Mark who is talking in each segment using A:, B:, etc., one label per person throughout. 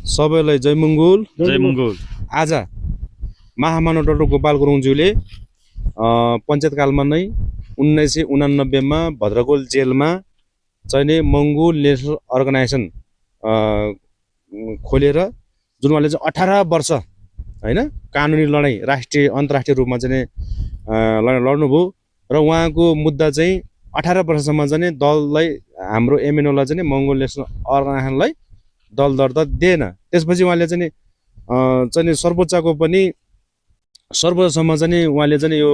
A: सबैलाई जय मङ्गोल।
B: जय मङ्गोल।
A: आज महामानव डाक्टर गोपाल गुरुङज्यूले पञ्चायतकालमा नै 1989 मा भद्रकोल जेलमा चाहिँ मङ्गोल नेसनल अर्गनाइजेसन खोलेर जुन उहाँले चाहिँ 18 वर्ष हैन कानुनी लडाईँ राष्ट्रिय अन्तर्राष्ट्रिय रूपमा चाहिँ लड्नुभयो र उहाँको मुद्दा चाहिँ 18 वर्षसम्म चाहिँ दललाई हाम्रो एमएनओलाई चाहिँ मङ्गोल नेसनल अर्गनाइजेसनलाई दल दर्ता दिएन। त्यसपछि उहाँले चाहिँ सर्वोच्चको पनि सर्वोच्चसम्म चाहिँ उहाँले चाहिँ यो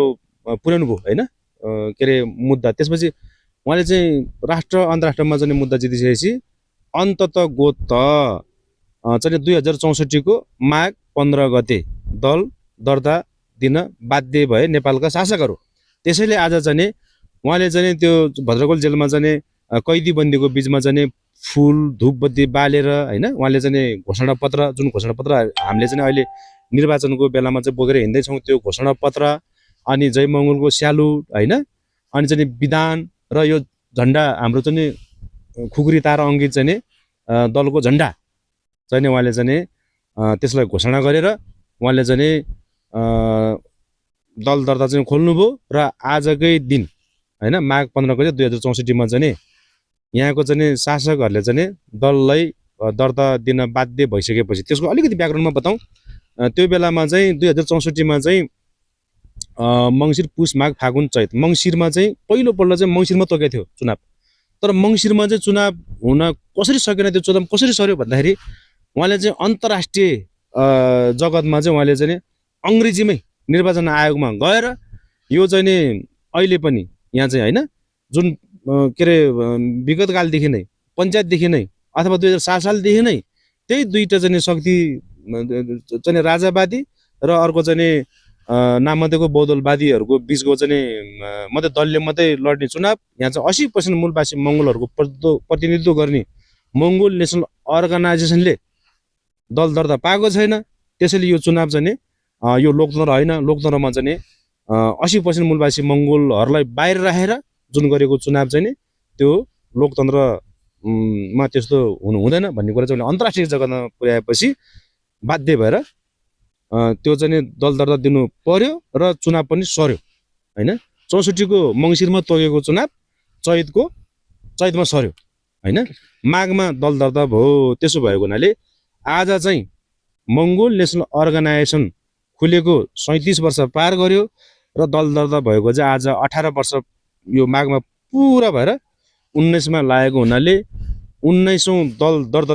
A: पुर्याउनु भयो हैन के अरे मुद्दा। त्यसपछि उहाँले चाहिँ राष्ट्र अन्तर्राष्ट्रमा चाहिँ मुद्दा जितिसकेपछि अन्ततः गोत चाहिँ 2064 को माघ 15 गते दल दर्ता दिन बाध्य भए नेपालका शासकहरू। त्यसैले आज चाहिँ उहाँले चाहिँ त्यो भद्रकोल जेलमा चाहिँ कैदी बन्दीको बीचमा चाहिँ फुल धूपबत्ती बालेर हैन उहाँले चाहिँ घोषणापत्र जुन घोषणापत्र हामीले चाहिँ अहिले निर्वाचनको बेलामा चाहिँ बोकेर हिँड्दैछौँ त्यो घोषणापत्र अनि जय मङ्गोलको स्यालुट हैन अनि चाहिँ विधान र यो झन्डा हाम्रो चाहिँ खुकुरी तारा अङ्कित चाहिँ दलको झन्डा चाहिँ उहाँले चाहिँ त्यसलाई घोषणा गरेर उहाँले चाहिँ दल दर्ता चाहिँ खोल्नुभयो र आजकै दिन हैन माघ 15 गते 2064 मा चाहिँ यहाँको चाहिँ शासकहरूले चाहिँ दललाई दर्ता दिन बाध्य भइसकेपछि त्यसको अलिकति ब्याकग्राउन्डमा बताउँ। त्यो बेलामा चाहिँ 2064 मा चाहिँ मङ्सिर पुष माघ फागुन चैत मङ्सिरमा चाहिँ पहिलोपल्ट चाहिँ मङ्सिरमा तोकेको थियो चुनाव। तर मङ्सिरमा चाहिँ चुनाव हुन कसरी सकेन त्यो चुनाव कसरी सर्यो भन्दाखेरि उहाँले चाहिँ अन्तर्राष्ट्रिय जगतमा चाहिँ उहाँले चाहिँ अङ्ग्रेजीमै निर्वाचन आयोगमा गएर यो चाहिँ अहिले पनि यहाँ चाहिँ हैन जुन के अरे विगत कालदेखि नै पञ्चायतदेखि नै अथवा 2007 सालदेखि नै त्यही दुईटा चाहिँ शक्ति चाहिँ राजावादी र अर्को चाहिँ नामध्येको बहुदलवादीहरूको बिचको चाहिँ मात्रै दलले मात्रै लड्ने चुनाव। यहाँ चाहिँ 80% मूलवासी मङ्गोलहरूको प्रतिनिधित्व गर्ने मङ्गोल नेसनल अर्गनाइजेसनले दल दर्ता पाएको छैन। त्यसैले यो चुनाव चाहिँ यो लोकतन्त्र होइन। लोकतन्त्रमा चाहिँ 80% मूलवासी मङ्गोलहरूलाई बाहिर राखेर जुन गरेको चुनाव चाहिँ त्यो लोकतन्त्रमा त्यस्तो हुनु हुँदैन भन्ने कुरा चाहिँ अन्तर्राष्ट्रिय जगतमा पुर्याएपछि बाध्य भएर त्यो चाहिँ दल दर्ता दिनु पर्यो र चुनाव पनि सर्यो हैन। 64 को मङ्सिरमा तोकेको चुनाव चैतमा सर्यो हैन। माघमा दल दर्ता भयो। त्यसो भएको हुनाले आज चाहिँ मङ्गोल नेसनल अर्गनाइजेसन खुलेको 37 वर्ष पार गर्यो र दल दर्ता भएको चाहिँ आज 18 वर्ष यो माघमा पुरा भएर 19 मा लागेको हुनाले 19औं दल दर्ता